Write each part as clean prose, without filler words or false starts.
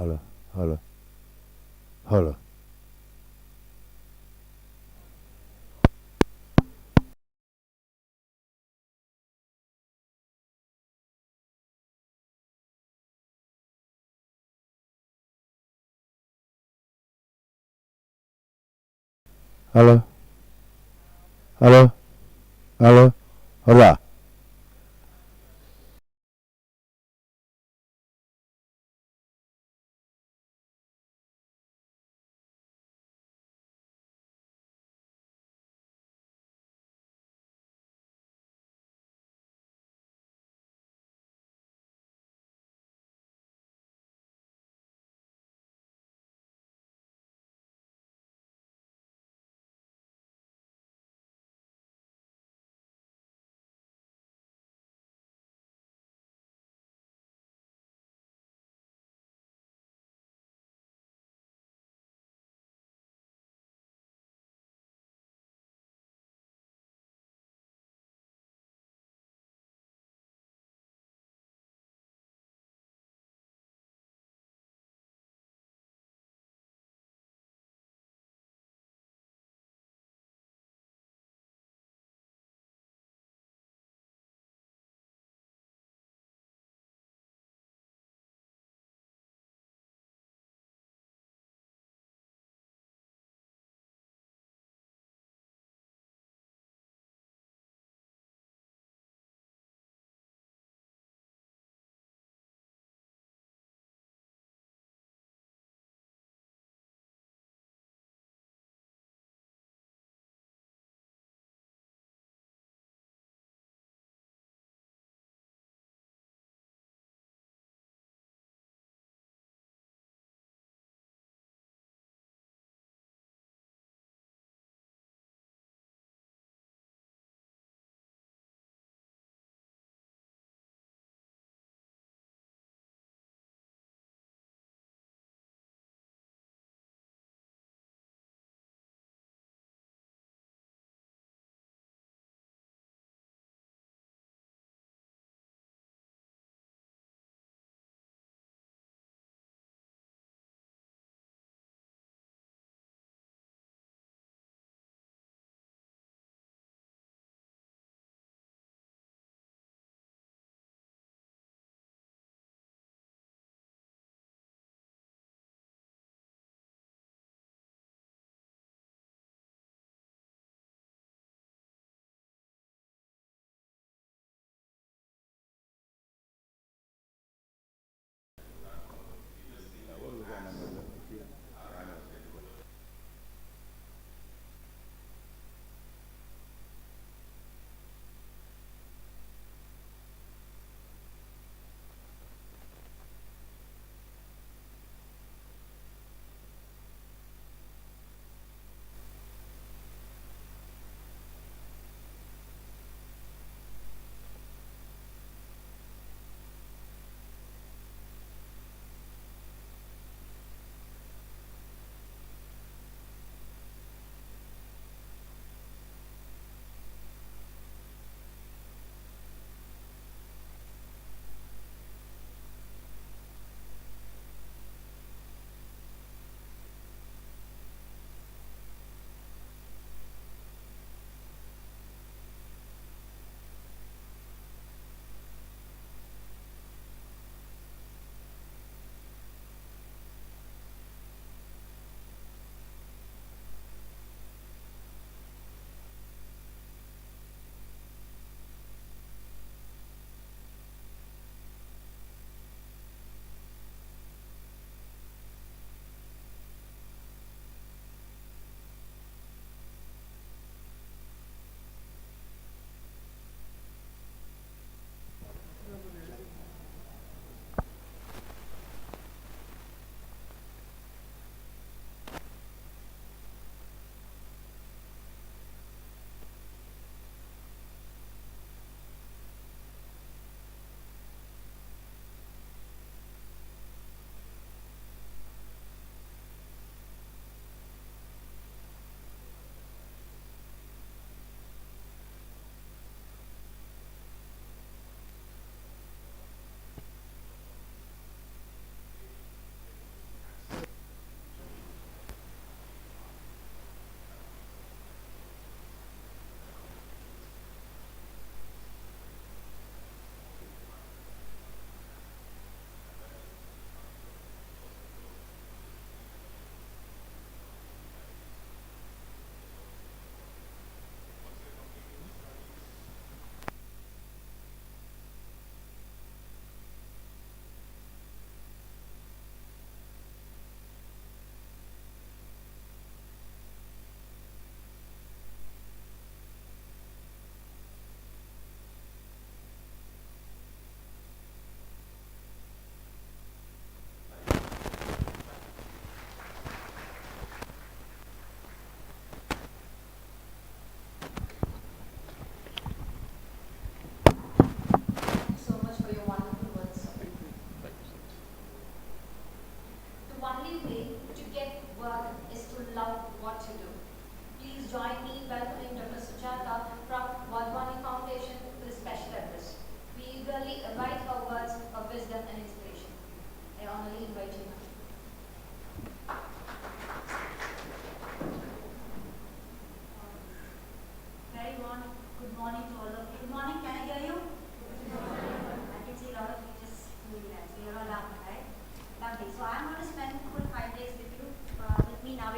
Hello, hello, hello, hello, hello, hello, hola.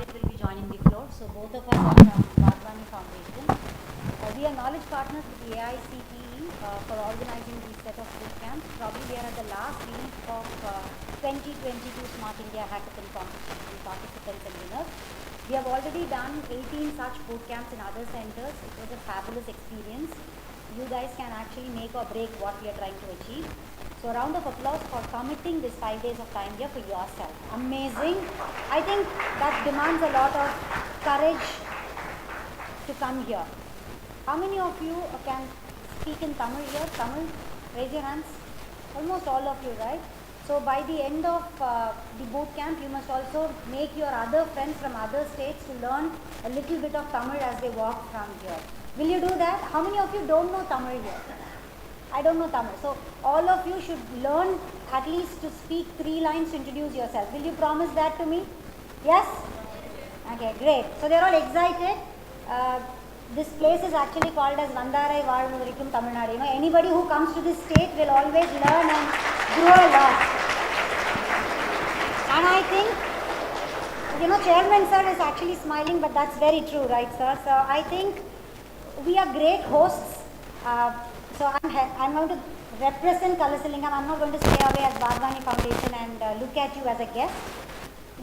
Entrepreneurship will be joining the floor. So both of us are from Vadvani Foundation. We are knowledge partners with the AICTE for organizing these set of bootcamps. Probably we are at the last week of 2022 Smart India Hackathon competition participants and winners. We have already done 18 such bootcamps in other centers. It was a fabulous experience. You guys can actually make or break what we are trying to achieve. So a round of applause for committing this 5 days of time here for yourself. Amazing. I think that demands a lot of courage to come here. How many of you can speak in Tamil here? Tamil? Raise your hands. Almost all of you, right? So by the end of the boot camp, you must also make your other friends from other states to learn a little bit of Tamil as they walk from here. Will you do that? How many of you don't know Tamil here? I don't know Tamil. So all of you should learn at least to speak 3 lines to introduce yourself. Will you promise that to me? Yes? Okay, great. So they're all excited. This place is actually called as Vandarai Vaalnuvarikum Tamil Nadu. You know, anybody who comes to this state will always learn and grow a lot. And I think, you know, Chairman sir is actually smiling, but that's very true, right sir? So I think we are great hosts. So I'm going to represent Kalasalingam. I'm not going to stay away as Vadvani Foundation and look at you as a guest.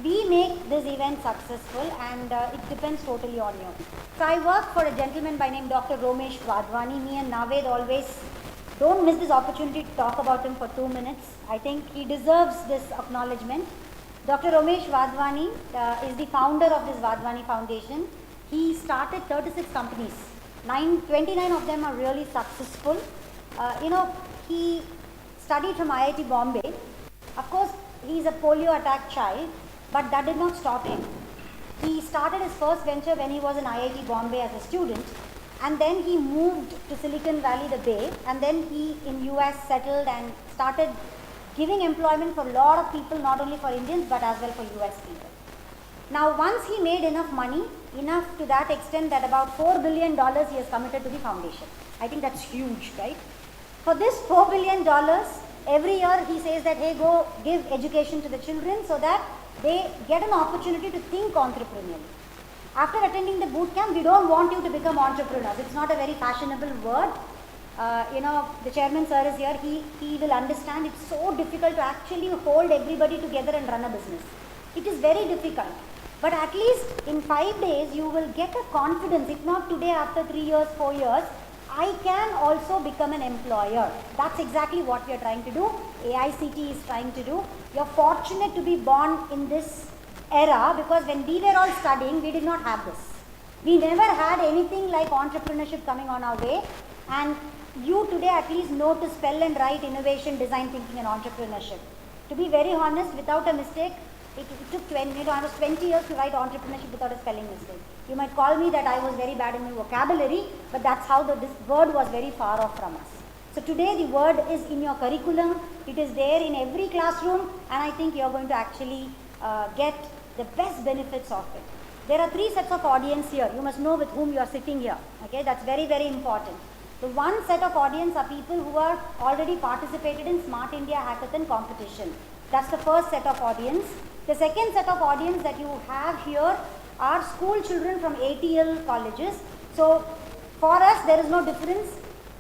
We make this event successful and it depends totally on you. So I work for a gentleman by name Dr. Romesh Vadvani. Me and Naved always don't miss this opportunity to talk about him for 2 minutes. I think he deserves this acknowledgement. Dr. Romesh Vadvani is the founder of this Vadvani Foundation. He started 36 companies. 29 of them are really successful. You know, he studied from IIT Bombay. Of course, he's a polio attacked child, but that did not stop him. He started his first venture when he was in IIT Bombay as a student, and then he moved to Silicon Valley, the Bay, and then he in US settled and started giving employment for a lot of people, not only for Indians, but as well for US people. Now, once he made enough money, enough to that extent that about $4 billion he has committed to the foundation. I think that's huge, right? For this $4 billion, every year he says that, hey, go give education to the children so that they get an opportunity to think entrepreneurially. After attending the boot camp, we don't want you to become entrepreneurs. It's not a very fashionable word. You know, the chairman sir is here. He will understand it's so difficult to actually hold everybody together and run a business. It is very difficult. But at least in 5 days, you will get a confidence, if not today, after 3 years, 4 years, I can also become an employer. That's exactly what we are trying to do. AICT is trying to do. You're fortunate to be born in this era because when we were all studying, we did not have this. We never had anything like entrepreneurship coming on our way. And you today at least know to spell and write innovation, design thinking and entrepreneurship. To be very honest, without a mistake, it took 20, I was 20 years to write entrepreneurship without a spelling mistake. You might call me that I was very bad in my vocabulary, but that's how this word was very far off from us. So today the word is in your curriculum, it is there in every classroom, and I think you're going to actually get the best benefits of it. There are 3 sets of audience here. You must know with whom you are sitting here. Okay, that's very, very important. The one set of audience are people who are already participated in Smart India Hackathon competition. That's the first set of audience. The second set of audience that you have here are school children from ATL colleges. So for us, there is no difference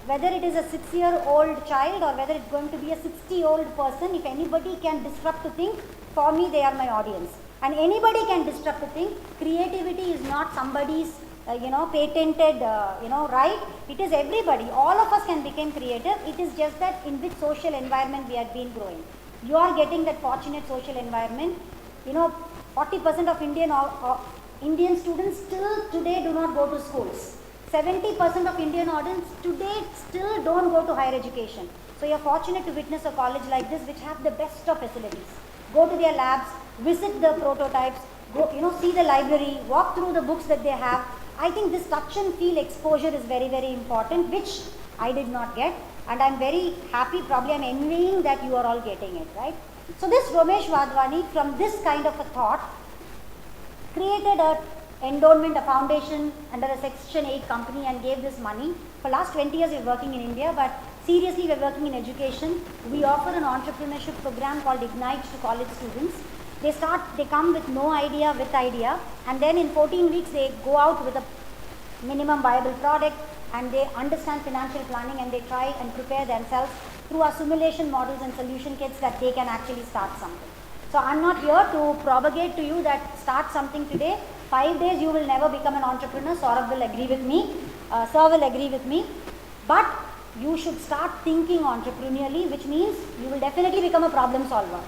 whether it is a 6-year-old child or whether it's going to be a 60-year-old person. If anybody can disrupt to think, for me, they are my audience. And anybody can disrupt to think. Creativity is not somebody's, patented, right? It is everybody. All of us can become creative. It is just that in which social environment we have been growing. You are getting that fortunate social environment. 40% of Indian students still today do not go to schools. 70% of Indian audience today still don't go to higher education. So you're fortunate to witness a college like this which have the best of facilities. Go to their labs, visit the prototypes, go, see the library, walk through the books that they have. I think this touch and feel exposure is very, very important, which I did not get. And I'm very happy, probably I'm envying that you are all getting it, right? So this Romesh Vadvani, from this kind of a thought, created a endowment, a foundation under a Section 8 company and gave this money. For last 20 years we're working in India, but seriously we're working in education. We offer an entrepreneurship program called Ignite to college students. they come with no idea, with idea, and then in 14 weeks they go out with a minimum viable product, and they understand financial planning, and they try and prepare themselves through our simulation models and solution kits that they can actually start something. So I'm not here to propagate to you that start something today, 5 days you will never become an entrepreneur. Saurabh will agree with me, Sir will agree with me, but you should start thinking entrepreneurially, which means you will definitely become a problem solver.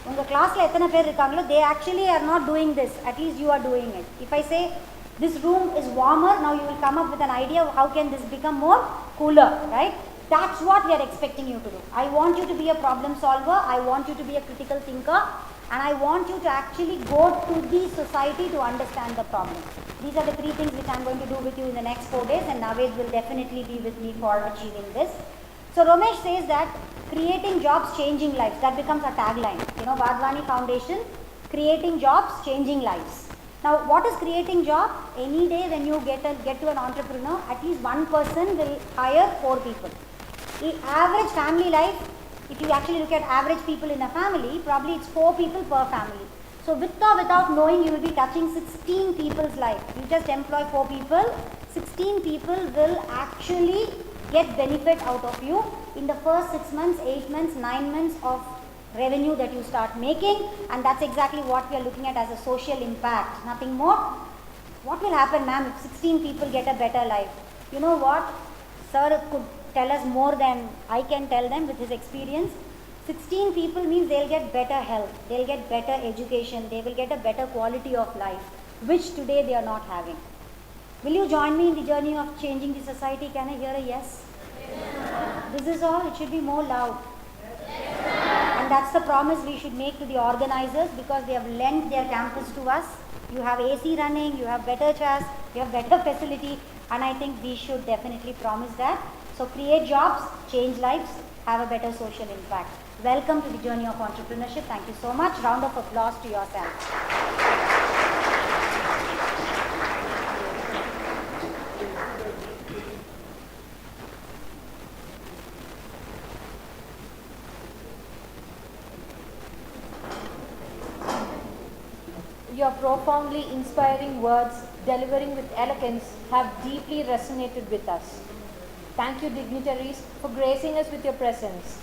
Unga class la ethana per irukangalo, they actually are not doing this, at least you are doing it. If I say this room is warmer, now you will come up with an idea of how can this become more cooler, right? That's what we are expecting you to do. I want you to be a problem solver, I want you to be a critical thinker, and I want you to actually go to the society to understand the problem. These are the 3 things which I am going to do with you in the next 4 days, and Naved will definitely be with me for achieving this. So Ramesh says that creating jobs, changing lives, that becomes a tagline. You know, Vadvani Foundation, creating jobs, changing lives. Now, what is creating job? Any day when you get to an entrepreneur, at least one person will hire 4 people. The average family life, if you actually look at average people in a family, probably it's 4 people per family. So with or without knowing, you will be touching 16 people's life. You just employ 4 people, 16 people will actually get benefit out of you in the first 6 months, 8 months, 9 months of revenue that you start making, and that's exactly what we are looking at as a social impact, nothing more. What will happen, ma'am, if 16 people get a better life? You know what? Sir could tell us more than I can tell them with his experience. 16 people means they'll get better health, they'll get better education, they will get a better quality of life, which today they are not having. Will you join me in the journey of changing the society? Can I hear a yes? Yes. This is all, it should be more loud. Yes. And that's the promise we should make to the organizers, because they have lent their campus to us. You have AC running, you have better chairs, you have better facility, and I think we should definitely promise that. So create jobs, change lives, have a better social impact. Welcome to the journey of entrepreneurship. Thank you so much. Round of applause to yourself. Your profoundly inspiring words, delivering with elegance, have deeply resonated with us. Thank you, dignitaries, for gracing us with your presence.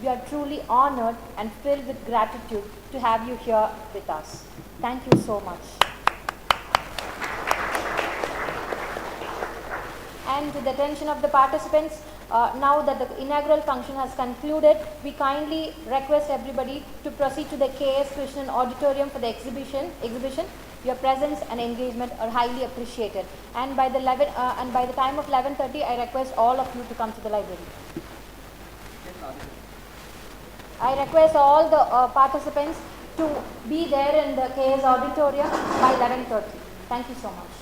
We are truly honored and filled with gratitude to have you here with us. Thank you so much. And to the attention of the participants, now that the inaugural function has concluded, we kindly request everybody to proceed to the KS Krishnan Auditorium for the exhibition. Your presence and engagement are highly appreciated. And by the time of 11:30, I request all of you to come to the library. I request all the participants to be there in the KS Auditorium by 11:30. Thank you so much.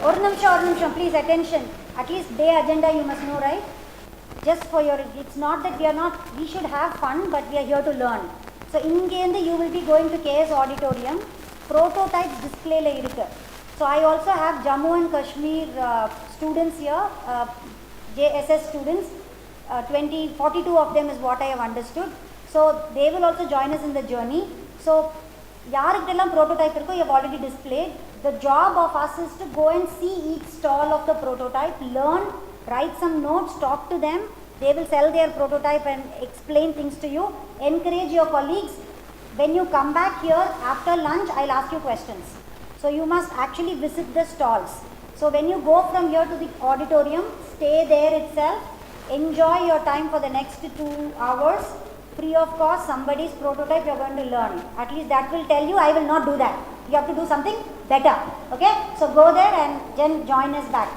Or nimsham, please, attention. At least day agenda you must know, right? Just for your, it's not that we should have fun, but we are here to learn. So in Gendha you will be going to KS Auditorium, prototypes display la irukku. So I also have Jammu and Kashmir students here, JSS students, 42 of them is what I have understood. So they will also join us in the journey. So yarikkellam prototype irukko, you have already displayed. The job of us is to go and see each stall of the prototype, learn, write some notes, talk to them. They will sell their prototype and explain things to you. Encourage your colleagues. When you come back here after lunch, I'll ask you questions. So you must actually visit the stalls. So when you go from here to the auditorium, stay there itself. Enjoy your time for the next 2 hours. Free of cost, somebody's prototype you're going to learn. At least that will tell you, I will not do that. You have to do something better. Okay? So go there and then join us back.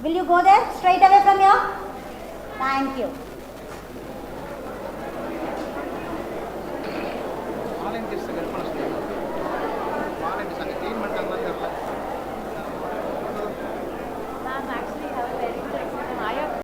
Will you go there straight away from here? Thank you. Volunteers